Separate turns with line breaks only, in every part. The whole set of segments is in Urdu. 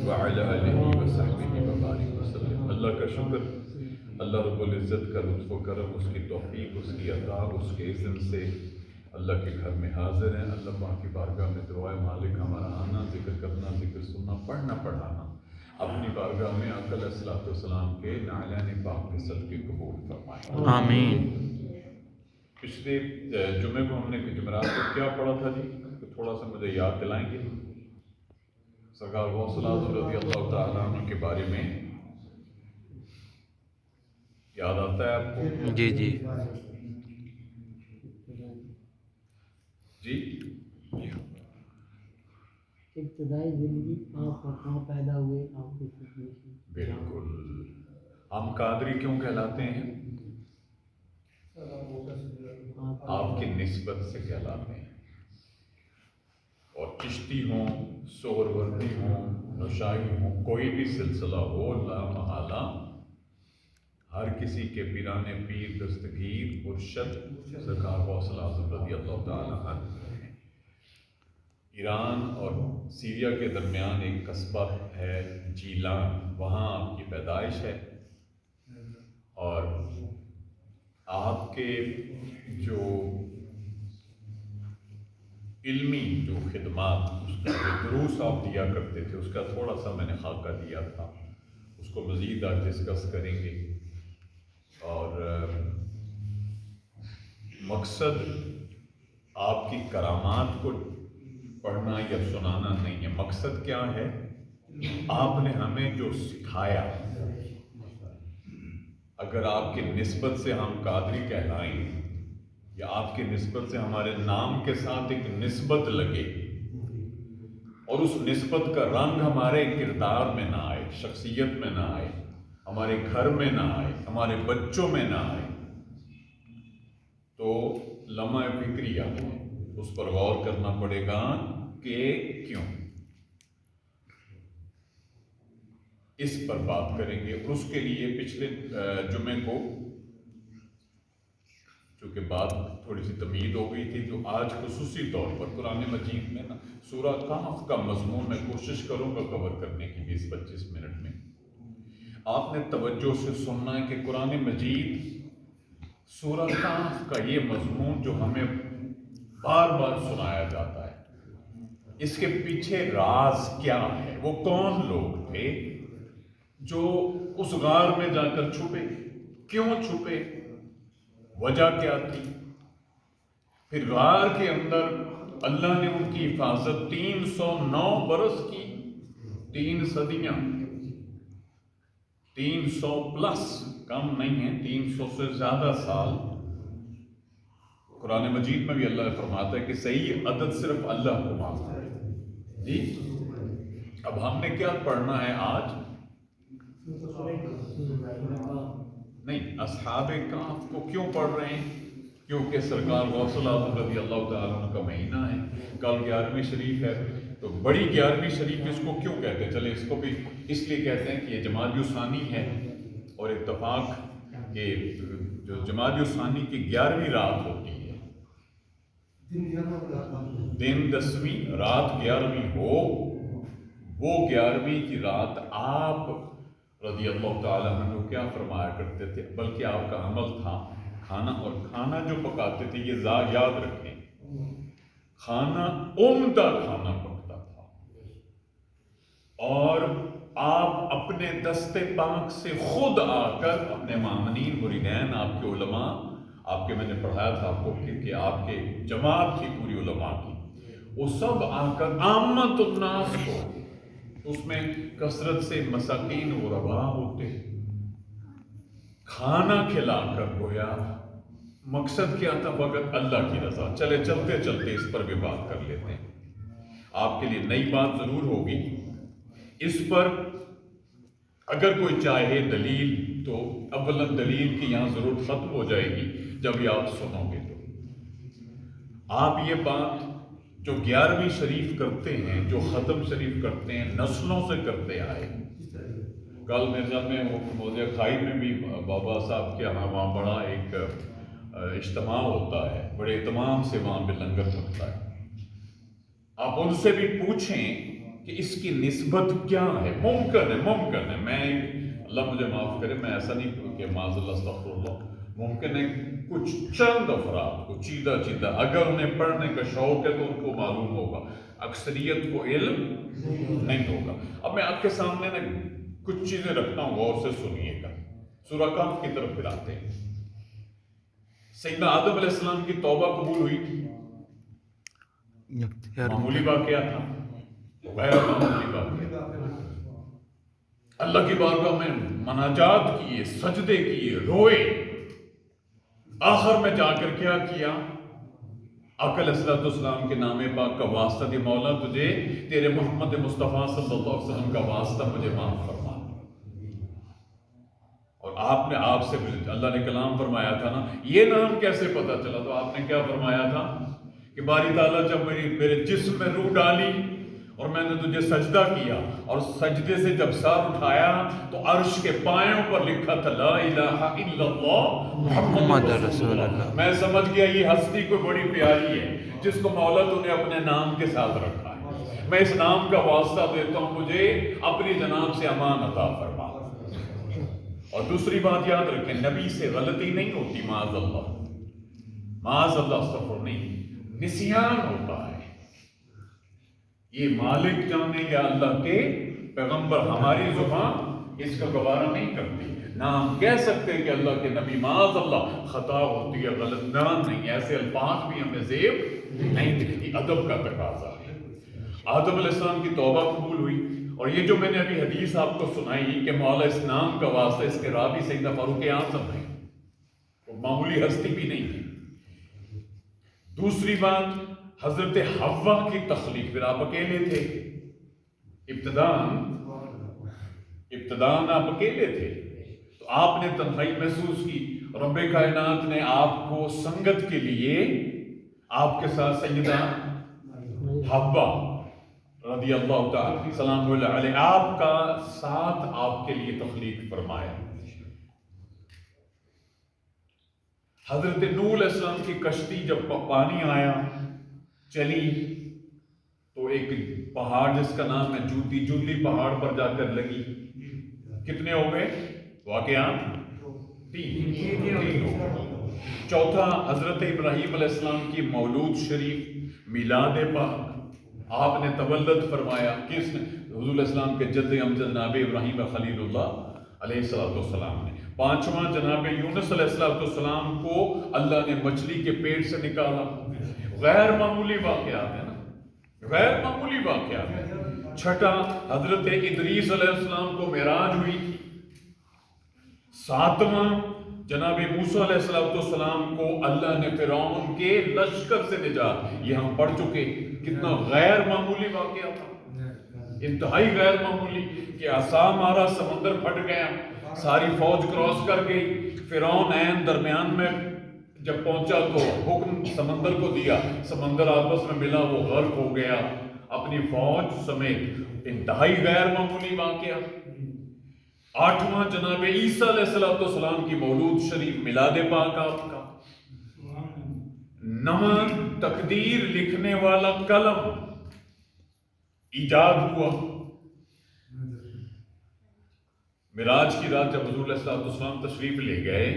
وعلی آلہ وصحبہ وبارک وسلم۔ اللہ کا شکر، اللہ رب العزت کا لطف و کرم، اس کی توفیق، اس کی عطا، اس کے اذن سے اللہ کے گھر میں حاضر ہیں۔ اللہ پاک کی بارگاہ میں دعائے مالک ہمارا آنا، ذکر کرنا، ذکر سننا، پڑھنا پڑھانا اپنی بارگاہ میں آقا علیہ الصلوۃ والسلام کے نعلین پاک کے صدقے قبول فرمائے،
آمین۔
پچھلے جمعے کو ہم نے جمعرات کو کیا پڑھا تھا جی؟ تھوڑا سا مجھے یاد دلائیں گے؟ سرکار غوث الاعظم رضی اللہ تعالیٰ عنہ کے بارے میں یاد آتا ہے آپ کو؟
جی جی
جی
ابتدائی زندگی آپ کہاں پیدا ہوئے، آپ کی سچویشن؟
بالکل۔ ہم قادری کیوں کہلاتے ہیں؟ آپ کی نسبت سے کہلاتے ہیں۔ اور چشتی ہوں، سہروردی ہوں، نشائی ہوں، کوئی بھی سلسلہ ہو، لا محالہ ہر کسی کے پیران پیر دستگیر مرشد سرکار غوث الاعظم رضی اللہ تعالیٰ عنہ ہیں۔ ایران اور سیریا کے درمیان ایک قصبہ ہے جیلان، وہاں آپ کی پیدائش ہے، اور آپ کے جو علمی جو خدمات، اس کا جو دروس آپ دیا کرتے تھے، اس کا تھوڑا سا میں نے خاکہ دیا تھا، اس کو مزید آج ڈسکس کریں گے۔ اور مقصد آپ کی کرامات کو پڑھنا یا سنانا نہیں ہے، مقصد کیا ہے؟ آپ نے ہمیں جو سکھایا، اگر آپ کی نسبت سے ہم قادری کہلائیں یا آپ کی نسبت سے ہمارے نام کے ساتھ ایک نسبت لگے اور اس نسبت کا رنگ ہمارے کردار میں نہ آئے، شخصیت میں نہ آئے، ہمارے گھر میں نہ آئے، ہمارے بچوں میں نہ آئے، تو لمحہ فکریہ ہے، اس پر غور کرنا پڑے گا کہ کیوں۔ اس پر بات کریں گے، اور اس کے لیے پچھلے جمعے کو چونکہ بات تھوڑی سی تمہید ہو گئی تھی، تو آج خصوصی طور پر قرآن مجید میں نا سورہ کہف کا مضمون میں کوشش کروں گا کور کرنے کی 20-25 منٹ میں۔ آپ نے توجہ سے سننا ہے کہ قرآن مجید سورہ کہف کا یہ مضمون جو ہمیں بار بار سنایا جاتا ہے، اس کے پیچھے راز کیا ہے؟ وہ کون لوگ تھے جو اس غار میں جا کر چھپے؟ کیوں چھپے؟ وجہ کیا تھی؟ پھر غار کے اندر اللہ نے ان کی حفاظت 309 برس کی، 3 صدیاں، 300 پلس، کم نہیں ہے، 300 سے زیادہ سال۔ قرآن مجید میں بھی اللہ فرماتا ہے کہ صحیح عدد صرف اللہ کو معلوم ہے۔ جی اب ہم نے کیا پڑھنا ہے آج؟ نہیں، اصحاب کہف کو کیوں پڑھ رہے ہیں؟ کیونکہ سرکار غوث الاعظم رضی اللہ تعالیٰ عنہ کا مہینہ ہے، کل 11ویں شریف ہے، تو بڑی 11ویں شریف اس کو کیوں کہتے ہیں؟ چلے اس کو بھی اس لیے کہتے ہیں کہ یہ جمادی الثانی ہے، اور اتفاق کہ جو جمادی الثانی کی 11ویں رات ہوتی ہے، دن 10ویں رات 11ویں ہو، وہ 11ویں کی رات آپ رضی اللہ تعالیٰ عنہ کیا فرمایا کرتے تھے؟ بلکہ آپ کا عمل تھا کھانا، اور کھانا جو پکاتے تھے، یہ یاد رکھیں، کھانا عمدہ کھانا پکتا تھا، اور آپ اپنے دست پاک سے خود آ کر اپنے مامنین مریدین، آپ کے علماء، آپ کے میں نے پڑھایا تھا آپ کو کہ آپ کے جماعت تھی پوری علماء کی، وہ سب آ کر عامت الناس کو، اس میں کثرت سے مساکین غرباء ہوتے، کھانا کھلا کر گویا مقصد کیا تھا؟ فقط اللہ کی رضا۔ چلے چلتے چلتے اس پر بھی بات کر لیتے ہیں، آپ کے لیے نئی بات ضرور ہوگی اس پر۔ اگر کوئی چاہے دلیل تو اولا دلیل کی یہاں ضرورت ختم ہو جائے گی جب یہ آپ سنو گے، تو آپ یہ بات جو 11ویں شریف کرتے ہیں، جو ختم شریف کرتے ہیں، نسلوں سے کرتے آئے۔ کل مرزا میں وہ موضع خائی میں بھی بابا صاحب کے وہاں بڑا ایک اجتماع ہوتا ہے، بڑے اہتمام سے وہاں پہ لنگر پکتا ہے۔ آپ ان سے بھی پوچھیں کہ اس کی نسبت کیا ہے. ممکن ہے میں اللہ مجھے معاف کرے، میں ایسا نہیں کہ معاذ اللہ استغفر اللہ، ممکن ہے کچھ چند افراد کو چیدہ اگر انہیں پڑھنے کا شوق ہے تو ان کو معلوم ہوگا، اکثریت کو علم نہیں ہوگا. اب میں آپ کے سامنے نا کچھ چیزیں رکھتا ہوں، غور سے سنیے گا. سورہ کہف کی طرف پھر آتے ہیں. سیدنا آدم علیہ السلام کی توبہ قبول ہوئی تھی، معمولی واقعہ تھا، غیر معمولی واقعہ. اللہ کی بارگاہ میں مناجات کیے، سجدے کیے، روئے. آخر میں جا کر کیا کیا؟ آقا علیہ الصلوۃ والسلام کے نام پاک کا واسطہ دی، مولا تجھے تیرے محمد مصطفیٰ صلی اللہ علیہ وسلم کا واسطہ مجھے معاف فرما. اور آپ نے آپ سے اللہ نے کلام فرمایا تھا نا، یہ نام کیسے پتا چلا؟ تو آپ نے کیا فرمایا تھا کہ باری تعالیٰ جب میرے جسم میں روح ڈالی اور میں نے تجھے سجدہ کیا اور سجدے سے جب سر اٹھایا تو عرش کے پایوں پر لکھا تھا لا الہ الا اللہ محمد رسول اللہ. میں سمجھ گیا یہ ہستی کوئی بڑی پیاری ہے جس کو مولا تو نے اپنے نام کے ساتھ رکھا ہے. میں اس نام کا واسطہ دیتا ہوں، مجھے اپنی جناب سے امان عطا فرما. اور دوسری بات یاد رکھیں، نبی سے غلطی نہیں ہوتی، معاذ اللہ استغفر نہیں، نسیان ہوتا ہے. یہ مالک جانے یا اللہ کے پیغمبر، ہماری زبان اس کا گوارا نہیں کرتی. نہ ہم کہہ سکتے کہ اللہ کے نبی، معاذ اللہ خطا ہوتی ہے، غلط نہیں، ایسے الفاظ بھی ہمیں زیب نہیں دیتی. ادب کا تقاضا ہے. آدم علیہ السلام کی توبہ قبول ہوئی. اور یہ جو میں نے ابھی حدیث آپ کو سنائی کہ مولا اس نام کا واسطہ، اس کے راوی سیدنا فاروق اعظم ہے، وہ معمولی ہستی بھی نہیں ہے. دوسری بات، حضرت حوا کی تخلیق، پھر آپ اکیلے تھے، ابتداً آپ اکیلے تھے تو آپ نے تنہائی محسوس کی. رب کائنات نے آپ کو سنگت کے لیے آپ کے ساتھ سیدہ حوا رضی اللہ تعالی سلام علیہ آپ کا ساتھ آپ کے لیے تخلیق فرمایا. حضرت نوح علیہ السلام کی کشتی جب پانی آیا چلی تو ایک پہاڑ جس کا نام ہے جوتی پہاڑ پر جا کر لگی. کتنے ہو گئے واقعات؟ تین ہو گئے. چوتھا، حضرت ابراہیم علیہ السلام کی مولود شریف، میلاد پاک، آپ نے تولد فرمایا. کس نے؟ حضور علیہ السلام کے جد امجد جناب ابراہیم خلیل اللہ علیہ السلام نے. پانچواں، جناب یونس علیہ السلام کو اللہ نے مچھلی کے پیٹ سے نکالا. غیر معمولی واقعات ہیں نا، غیر معمولی واقعات ہیں. چھٹا، حضرت ادریس علیہ السلام کو معراج ہوئی تھی. ساتواں، جناب موسیٰ علیہ السلام کو اللہ نے فرعون کے لشکر سے نجات. یہ ہم پڑھ چکے. کتنا غیر معمولی واقعہ تھا، انتہائی غیر معمولی کہ عصا مارا، سمندر پھٹ گیا، ساری فوج کراس کر گئی. فرعون عین درمیان میں جب پہنچا تو حکم سمندر کو دیا، سمندر آپس میں ملا، وہ غرق ہو گیا اپنی فوج سمیت. انتہائی غیر معمولی واقعہ. آٹھواں، جناب عیسیٰ علیہ السلام کی مولود شریف، میلاد پاک آپ کا. نواں، تقدیر لکھنے والا قلم ایجاد ہوا. معراج کی رات جب حضور علیہ السلام تشریف لے گئے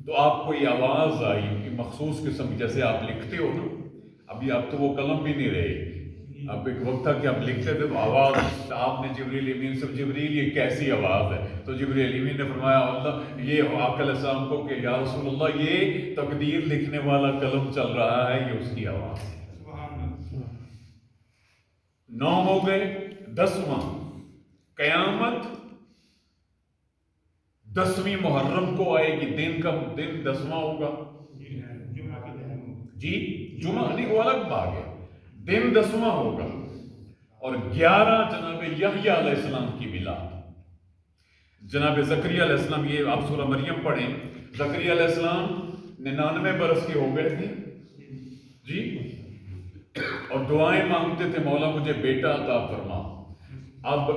تو آپ کو یہ آواز آئی کہ مخصوص قسم کی، جیسے آپ لکھتے ہو نا، ابھی آپ تو وہ قلم بھی نہیں رہے، اب ایک وقت تھا کہ آپ لکھتے تھے تو آواز، آپ نے جبریل امین سے، جبریل یہ کیسی آواز ہے؟ تو جبریل امین نے فرمایا اللہ یہ آقا علیہ السلام کو کہ یا رسول اللہ یہ تقدیر لکھنے والا قلم چل رہا ہے، یہ اس کی آواز ہے. 9 ہو گئے. 10واں، قیامت 10ویں محرم کو آئے گی. دن 10واں ہوگا جی، جمعہ نہیں، وہ الگ بات ہے. دن 10واں ہوگا. اور 11 جناب یحییٰ علیہ السلام کی میلاد. جناب زکریا علیہ السلام، یہ آپ سورہ مریم پڑھیں، زکریا علیہ السلام 99 برس کے ہو گئے تھے جی، اور دعائیں مانگتے تھے مولا مجھے بیٹا عطا فرما. اب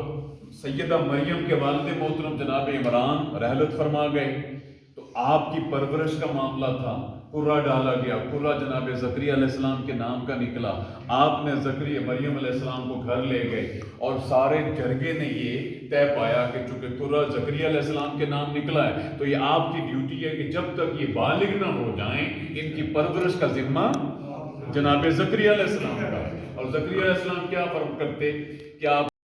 سیدہ مریم کے والد محترم جناب عمران رحلت فرما گئے تو آپ کی پرورش کا معاملہ تھا. قرہ ڈالا گیا، قرہ جناب زکریا علیہ السلام کے نام کا نکلا، آپ نے زکریا مریم علیہ السلام کو گھر لے گئے، اور سارے جرگے نے یہ طے پایا کہ چونکہ قرہ زکریا علیہ السلام کے نام نکلا ہے تو یہ آپ کی ڈیوٹی ہے کہ جب تک یہ بالغ نہ ہو جائیں ان کی پرورش کا ذمہ جناب زکریا علیہ السلام کا ہے۔ اور زکریا علیہ السلام کیا فرق کرتے کہ آپ